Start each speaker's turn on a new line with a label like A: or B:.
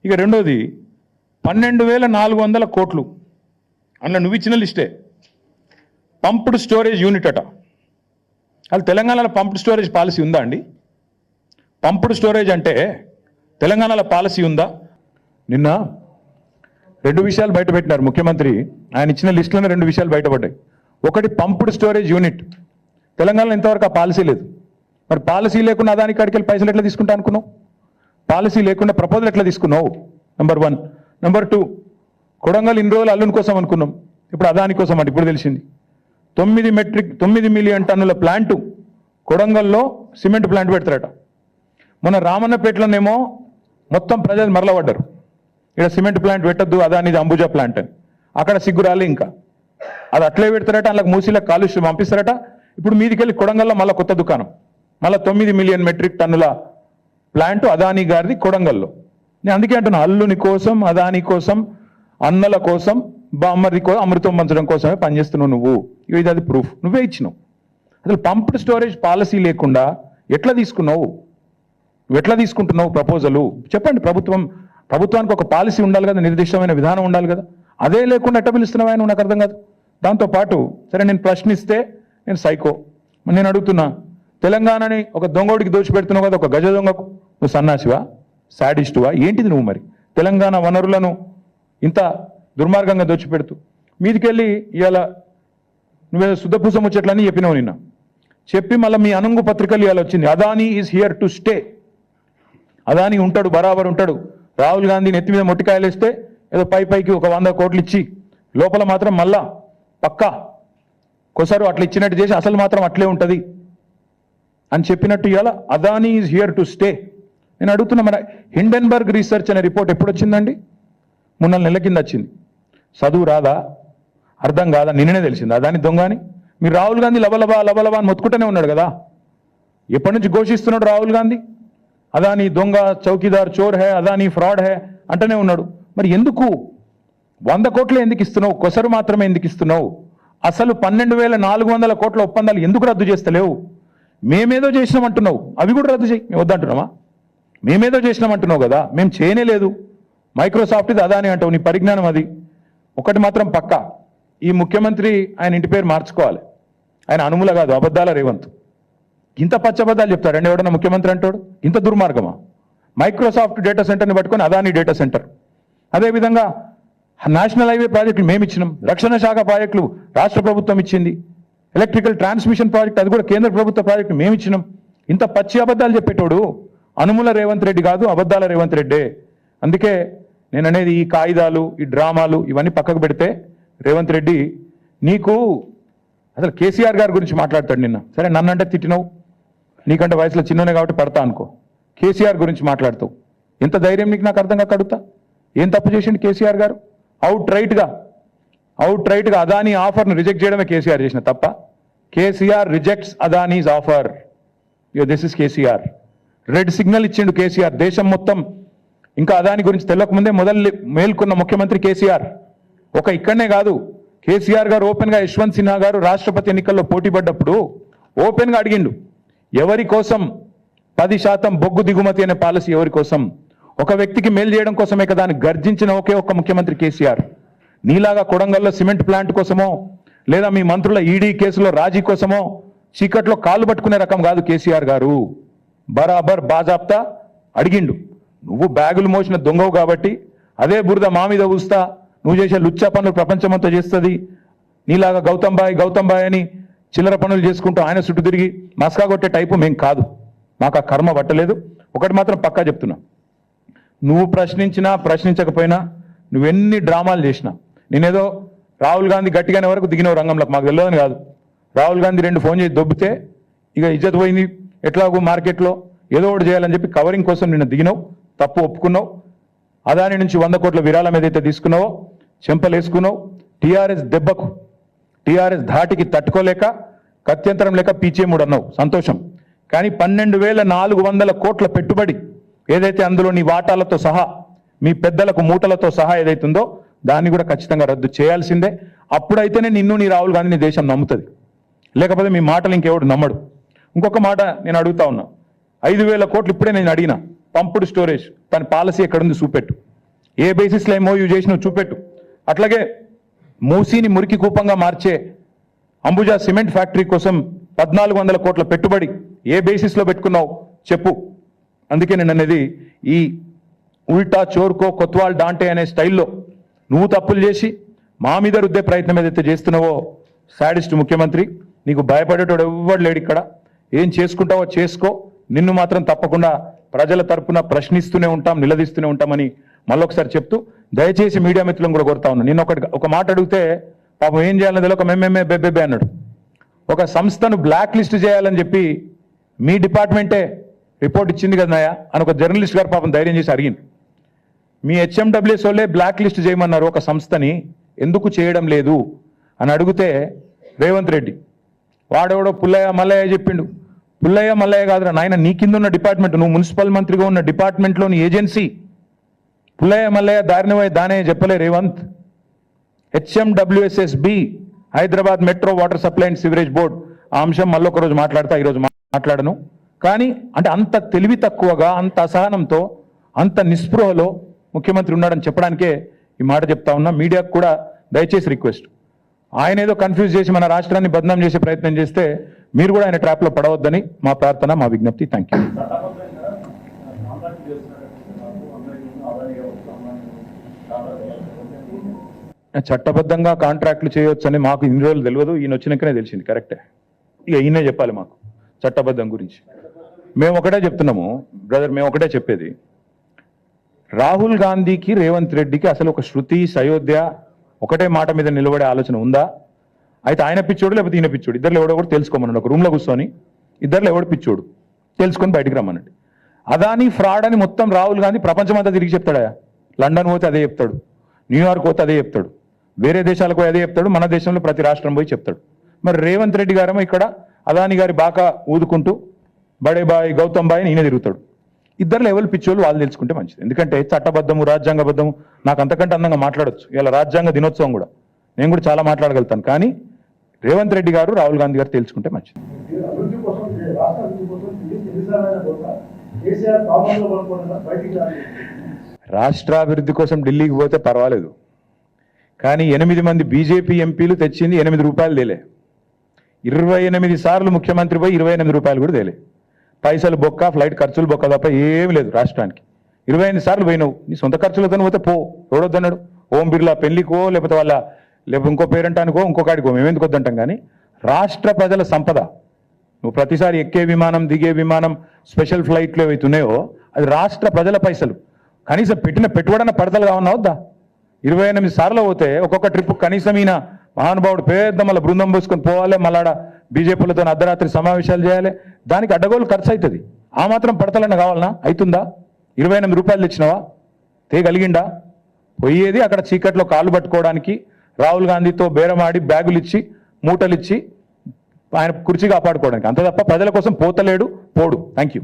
A: ఇక రెండోది 12,400 కోట్లు అందులో నువ్వు ఇచ్చిన లిస్టే పంప్డ్ స్టోరేజ్ యూనిట్ అట. అది తెలంగాణలో పంప్డ్ స్టోరేజ్ పాలసీ ఉందా అండి? పంప్డ్ స్టోరేజ్ అంటే తెలంగాణలో పాలసీ ఉందా? నిన్న 2 విషయాలు బయటపెట్టినారు ముఖ్యమంత్రి. ఆయన ఇచ్చిన లిస్టులోనే 2 విషయాలు బయటపడ్డాయి. ఒకటి పంప్డ్ స్టోరేజ్ యూనిట్. తెలంగాణలో ఇంతవరకు ఆ పాలసీ లేదు. మరి పాలసీ లేకుండా అదానికి కాడికి వెళ్ళి పైసలు ఎట్లా తీసుకుంటా అనుకున్నావు? పాలసీ లేకుండా ప్రపోజల్ ఎట్లా తీసుకున్నావు? నెంబర్ 1. నెంబర్ 2, కొడంగల్ ఇన్ని రోజులు అల్లుని కోసం అనుకున్నాం, ఇప్పుడు అదాని కోసం అంటే ఇప్పుడు తెలిసింది. 9 మిలియన్ టన్నుల ప్లాంటు కొడంగల్లో సిమెంట్ ప్లాంట్ పెడతారట. మొన్న రామన్నపేటలోనేమో మొత్తం ప్రజలు మరలబడ్డారు, ఇక్కడ సిమెంట్ ప్లాంట్ పెట్టద్దు, అదానిది అంబుజా ప్లాంట్ అని. అక్కడ సిగ్గురాలి ఇంకా అది అట్లే పెడతారట, అందులో మూసీలకు కాలుష్యం పంపిస్తారట. ఇప్పుడు మీదికెళ్ళి కొడంగల్లో మళ్ళీ కొత్త దుకాణం, మళ్ళీ 9 మిలియన్ మెట్రిక్ టన్నుల ప్లాంట్ అదానీ గారిది కొడంగల్లో. నేను అందుకే అంటున్నా, అల్లుని కోసం, అదానీ కోసం, అన్నల కోసం, బామ్మరి కోసం, అమృతం పంచడం కోసమే పనిచేస్తున్నావు నువ్వు. ఇది అది ప్రూఫ్ నువ్వే ఇచ్చినావు. అసలు పంప్డ్ స్టోరేజ్ పాలసీ లేకుండా ఎట్లా తీసుకున్నావు? నువ్వు ఎట్లా తీసుకుంటున్నావు ప్రపోజలు? చెప్పండి. ప్రభుత్వానికి ఒక పాలసీ ఉండాలి కదా, నిర్దిష్టమైన విధానం ఉండాలి కదా. అదే లేకుండా ఎట్లా పిలుస్తున్నావు ఆయన? నాకు అర్థం కాదు. దాంతోపాటు సరే నేను ప్రశ్నిస్తే నేను సైకో, నేను అడుగుతున్నా, తెలంగాణని ఒక దొంగోడికి దోచిపెడుతున్నావు కదా, ఒక గజ దొంగకు. నువ్వు సన్నాసివా, శాడిస్టువా, ఏంటిది నువ్వు? మరి తెలంగాణ వనరులను ఇంత దుర్మార్గంగా దోచిపెడుతూ మీదికెళ్ళి ఇవాళ నువ్వేదో శుద్ధపూసం వచ్చేట్లని చెప్పినావు నిన్న. చెప్పి మళ్ళీ మీ అనుంగు పత్రికలు ఇవాళ వచ్చింది, Adani is here to stay. Adani ఉంటాడు, బరాబర్ ఉంటాడు. రాహుల్ గాంధీ నెత్తి మీద మొట్టికాయలు వేస్తే ఏదో పైకి ఒక 100 కోట్లు ఇచ్చి లోపల మాత్రం మళ్ళా పక్కా కొసరు అట్లా ఇచ్చినట్టు చేసి అసలు మాత్రం అట్లే ఉంటుంది అని చెప్పినట్టు ఇవాళ Adani is here to stay. నేను అడుగుతున్నా, మన హిండెన్బర్గ్ రీసెర్చ్ అనే రిపోర్ట్ ఎప్పుడు వచ్చిందండి? 3 నెలల కింద వచ్చింది. చదువు రాదా, అర్థం కాదా? నిన్ననే తెలిసింది అదాని దొంగ అని. మీరు రాహుల్ గాంధీ లబలబా అని మొత్తుకుంటూనే ఉన్నాడు కదా. ఎప్పటి నుంచి ఘోషిస్తున్నాడు రాహుల్ గాంధీ? అదాని దొంగ, చౌకీదార్, చోర్ హే, అదాని ఫ్రాడ్ హే అంటూనే ఉన్నాడు. మరి ఎందుకు 100 కోట్లు ఎందుకు ఇస్తున్నావు? కొసరు మాత్రమే ఎందుకు ఇస్తున్నావు? అసలు 12,400 కోట్ల ఒప్పందాలు ఎందుకు రద్దు చేస్తలేవు? మేమేదో చేసినామంటున్నావు, అవి కూడా రద్దు చేయి. మేము వద్దంటున్నామా? మేమేదో చేసినామంటున్నావు కదా, మేము చేయనే లేదు. మైక్రోసాఫ్ట్ ఇది అదాని అంటావు, నీ పరిజ్ఞానం అది. ఒకటి మాత్రం పక్కా, ఈ ముఖ్యమంత్రి ఆయన ఇంటి పేరు మార్చుకోవాలి. ఆయన అనుముల కాదు, అబద్ధాల రేవంత్. ఇంత పచ్చబద్దాలు చెప్తాడండి ఎవడన్నా ముఖ్యమంత్రి అంటాడు? ఇంత దుర్మార్గమా? మైక్రోసాఫ్ట్ డేటా సెంటర్ని పట్టుకొని అదాని డేటా సెంటర్. అదేవిధంగా నేషనల్ హైవే ప్రాజెక్టులు మేము ఇచ్చినాం, రక్షణ శాఖ ప్రాజెక్టులు రాష్ట్ర ప్రభుత్వం ఇచ్చింది, ఎలక్ట్రికల్ ట్రాన్స్మిషన్ ప్రాజెక్ట్ అది కూడా కేంద్ర ప్రభుత్వ ప్రాజెక్టు మేము ఇచ్చినాం. ఇంత పచ్చి అబద్ధాలు చెప్పేటోడు అనుముల రేవంత్ రెడ్డి కాదు, అబద్ధాల రేవంత్ రెడ్డే. అందుకే నేను అనేది, ఈ కాయిదాలు, ఈ డ్రామాలు ఇవన్నీ పక్కకు పెడితే రేవంత్ రెడ్డి నీకు అసలు కేసీఆర్ గారి గురించి మాట్లాడతాడు. నిన్న సరే నన్నంటే తిట్టినావు, నీకంటే వయసులో చిన్ననే కాబట్టి పడతా అనుకో. కేసీఆర్ గురించి మాట్లాడుతావు, ఎంత ధైర్యం నీకు? నాకు అర్థం కాక అడుగుతా, ఏం తప్పు చేసిండు కేసీఆర్ గారు? అవుట్ రైట్గా అదానీ ఆఫర్ను రిజెక్ట్ చేయడమే కేసీఆర్ చేసిన తప్ప. KCR rejects Adanis offer. This is KCR. Red signal ఇచ్చిండు కేసీఆర్. దేశం మొత్తం ఇంకా అదాని గురించి తెలియకముందే మేల్కొన్న ముఖ్యమంత్రి కేసీఆర్. ఇక్కడనే కాదు, కేసీఆర్ గారు ఓపెన్గా యశ్వంత్ సిన్హా గారు రాష్ట్రపతి ఎన్నికల్లో పోటీ పడ్డప్పుడు ఓపెన్గా అడిగిండు, ఎవరి కోసం 10% బొగ్గు దిగుమతి అనే పాలసీ ఎవరి కోసం? ఒక వ్యక్తికి మేలు చేయడం కోసమే కదా అని గర్జించిన ఒకే ఒక్క ముఖ్యమంత్రి కేసీఆర్. నీలాగా కొడంగల్లో సిమెంట్ ప్లాంట్ కోసమో లేదా మీ మంత్రుల ఈడీ కేసులో రాజీ కోసమో చీకట్లో కాళ్ళు పట్టుకునే రకం కాదు కేసీఆర్ గారు. బరాబర్ బాజాప్తా అడిగిండు. నువ్వు బ్యాగులు మోసిన దొంగవు కాబట్టి అదే బురద మా మీద ఊస్తా, నువ్వు చేసే లుచ్చా పనులు ప్రపంచమంతా చేస్తుంది. నీలాగా గౌతమ్ బాయ్ అని చిల్లర పనులు చేసుకుంటూ ఆయన చుట్టూ తిరిగి మస్కా కొట్టే టైపు మేం కాదు, మాకు ఆ కర్మ పట్టలేదు. ఒకటి మాత్రం పక్కా చెప్తున్నా, నువ్వు ప్రశ్నించకపోయినా నువ్వెన్ని డ్రామాలు చేసినా, నేనేదో రాహుల్ గాంధీ గట్టిగానే వరకు దిగినవు రంగంలోకి, మాకు తెలియదని కాదు. రాహుల్ గాంధీ 2 ఫోన్ చేసి దొబ్బితే ఇక ఇజ్జత్ పోయింది, ఎట్లాగో మార్కెట్లో ఏదో ఒకటి చేయాలని చెప్పి కవరింగ్ కోసం నిన్న దిగినావు, తప్పు ఒప్పుకున్నావు. అదాని నుంచి 100 కోట్ల విరాళం ఏదైతే తీసుకున్నావో చెంపలేసుకున్నావు. టీఆర్ఎస్ దెబ్బకు, టీఆర్ఎస్ ధాటికి తట్టుకోలేక కత్యంతరం లేక పీచేముడు అన్నావు, సంతోషం. కానీ 12,400 కోట్ల పెట్టుబడి ఏదైతే అందులో నీ వాటాలతో సహా, మీ పెద్దలకు మూటలతో సహా ఏదైతుందో దాన్ని కూడా ఖచ్చితంగా రద్దు చేయాల్సిందే. అప్పుడైతేనే నిన్ను, నీ రాహుల్ గాంధీని దేశం నమ్ముతుంది, లేకపోతే మీ మాటలు ఇంకెవడు నమ్మడు. ఇంకొక మాట నేను అడుగుతా ఉన్నా, 5,000 కోట్లు ఇప్పుడే నేను అడిగిన పంపుడు స్టోరేజ్, దాని పాలసీ ఎక్కడుంది చూపెట్టు. ఏ బేసిస్లో ఎంఓయూ చేసినో చూపెట్టు. అట్లాగే మూసీని మురికి కూపంగా మార్చే అంబుజా సిమెంట్ ఫ్యాక్టరీ కోసం 1400 కోట్ల పెట్టుబడి ఏ బేసిస్లో పెట్టుకున్నావు చెప్పు. అందుకే నేను అనేది ఈ ఉల్టా చోర్కో కొత్వాల్ డాంటే అనే స్టైల్లో నువ్వు తప్పులు చేసి మా మీద రుద్దే ప్రయత్నం ఏదైతే చేస్తున్నావో సాడిస్ట్ ముఖ్యమంత్రి, నీకు భయపడేటోడు ఎవ్వడు లేడు ఇక్కడ. ఏం చేసుకుంటావో చేసుకో, నిన్ను మాత్రం తప్పకుండా ప్రజల తరపున ప్రశ్నిస్తూనే ఉంటాం, నిలదీస్తూనే ఉంటామని మళ్ళొకసారి చెప్తూ దయచేసి మీడియా మిత్రులను కూడా కోరుతా ఉన్నాను. నేను ఒక మాట అడిగితే పాపం ఏం చేయాలని తెలియక మేమేమే బెబ్బెబ్బే అన్నాడు. ఒక సంస్థను బ్లాక్ లిస్ట్ చేయాలని చెప్పి మీ డిపార్ట్మెంటే రిపోర్ట్ ఇచ్చింది కదా నాయ అని ఒక జర్నలిస్ట్ గారు పాపం ధైర్యం చేసి అడిగింది. మీ హెచ్ఎండబ్ల్యూఎస్ వాళ్ళే బ్లాక్ లిస్ట్ చేయమన్నారు ఒక సంస్థని, ఎందుకు చేయడం లేదు అని అడిగితే రేవంత్ రెడ్డి వాడెవడో పుల్లయ్య మల్లయ్య చెప్పిండు. పుల్లయ్య మల్లయ్య కాదురా నాయన, నీ కింద ఉన్న డిపార్ట్మెంట్, నువ్వు మున్సిపల్ మంత్రిగా ఉన్న డిపార్ట్మెంట్లోని ఏజెన్సీ. పుల్లయ్య మల్లయ్య దారిని దానే చెప్పలే Revanth. HMWSSB Hyderabad metro water supply and sewerage board ఆ అంశం మళ్ళొక రోజు మాట్లాడతా, ఈరోజు మాట్లాడను. కానీ అంటే అంత తెలివి తక్కువగా, అంత అసహనంతో, అంత నిస్పృహలో ముఖ్యమంత్రి ఉన్నాడని చెప్పడానికే ఈ మాట చెప్తా ఉన్నా. మీడియాకు కూడా దయచేసి రిక్వెస్ట్, ఆయన ఏదో కన్ఫ్యూజ్ చేసి మన రాష్ట్రాన్ని బదనాం చేసే ప్రయత్నం చేస్తే మీరు కూడా ఆయన ట్రాప్లో పడవద్దని మా ప్రార్థన, మా విజ్ఞప్తి. Thank you. చట్టబద్ధంగా కాంట్రాక్టులు చేయొచ్చని మాకు ఇన్ని రోజులు తెలియదు, ఈయన వచ్చినాకనే తెలిసింది. కరెక్టే, ఇక ఈయనే చెప్పాలి మాకు చట్టబద్ధం గురించి. మేము ఒకటే చెప్తున్నాము బ్రదర్, మేము ఒకటే చెప్పేది, రాహుల్ గాంధీకి రేవంత్ రెడ్డికి అసలు ఒక శృతి సయోధ్య ఒకటే మాట మీద నిలబడే ఆలోచన ఉందా? అయితే ఆయన పిచ్చోడు లేకపోతే ఈయన పిచ్చోడు, ఇద్దరు ఎవడో కూడా తెలుసుకోమన్నాడు. ఒక రూమ్లో కూర్చొని ఇద్దరు ఎవడు పిచ్చోడు తెలుసుకొని బయటికి రమ్మనండి. అదాని ఫ్రాడ్ అని మొత్తం రాహుల్ గాంధీ ప్రపంచమంతా తిరిగి చెప్తాడా? లండన్ పోతే అదే చెప్తాడు, న్యూయార్క్ పోతే అదే చెప్తాడు, వేరే దేశాలకు అదే చెప్తాడు, మన దేశంలో ప్రతి రాష్ట్రం పోయి చెప్తాడు. మరి రేవంత్ రెడ్డి గారేమో ఇక్కడ అదాని గారి బాకా ఊదుకుంటూ బడే బాయ్ గౌతమ్ బాయ్ ఈయన తిరుగుతాడు. ఇద్దరు ఎవరు పిచ్చోళ్ళు వాళ్ళు తెలుసుకుంటే మంచిది. ఎందుకంటే చట్టబద్ధము రాజ్యాంగబద్ధము నాకు అంతకంటే అందంగా మాట్లాడొచ్చు. ఇలా రాజ్యాంగ దినోత్సవం కూడా నేను కూడా చాలా మాట్లాడగలుగుతాను. కానీ రేవంత్ రెడ్డి గారు రాహుల్ గాంధీ గారు తెలుసుకుంటే మంచిది. రాష్ట్రాభివృద్ధి కోసం ఢిల్లీకి పోతే పర్వాలేదు, కానీ 8 మంది బీజేపీ ఎంపీలు తెచ్చింది 8 రూపాయలు తేలే. 28 సార్లు ముఖ్యమంత్రి పోయి 28 రూపాయలు కూడా తేలే. పైసలు బొక్క, ఫ్లైట్ ఖర్చులు బొక్క తప్ప ఏమి లేదు రాష్ట్రానికి. 28 సార్లు పోయినావు, నీ సొంత ఖర్చులతో పోతే పో, ఎవడొద్దన్నాడు? ఓం బిర్లా పెళ్లికో లేకపోతే ఇంకో పేరెంటానికో ఇంకొకటికో మేము ఎందుకు వద్దంటాం. కానీ రాష్ట్ర ప్రజల సంపద, నువ్వు ప్రతిసారి ఎక్కే విమానం, దిగే విమానం, స్పెషల్ ఫ్లైట్లు ఏవైతున్నాయో అది రాష్ట్ర ప్రజల పైసలు. కనీసం పెట్టిన పెట్టుబడన పడతలు కావన్నా వద్దా? 28 సార్లు పోతే ఒక్కొక్క ట్రిప్ కనీసం ఈయన మహానుభావుడు పెద్ద మళ్ళీ బృందం పోసుకొని పోవాలి, మళ్ళాడ బీజేపీలతో అర్ధరాత్రి సమావేశాలు చేయాలి, దానికి అడ్డగోలు ఖర్చు అవుతుంది. ఆ మాత్రం పడతలన్న కావాలన్నా? అవుతుందా? 28 రూపాయలు తెచ్చినావా? తేగలిగిండా? పోయేది అక్కడ చీకట్లో కాళ్ళు పట్టుకోవడానికి, రాహుల్ గాంధీతో బేరమాడి బ్యాగులు ఇచ్చి మూటలు ఇచ్చి ఆయన కుర్చీ కాపాడుకోవడానికి, అంత తప్ప ప్రజల కోసం పోతలేడు, పోడు. Thank you.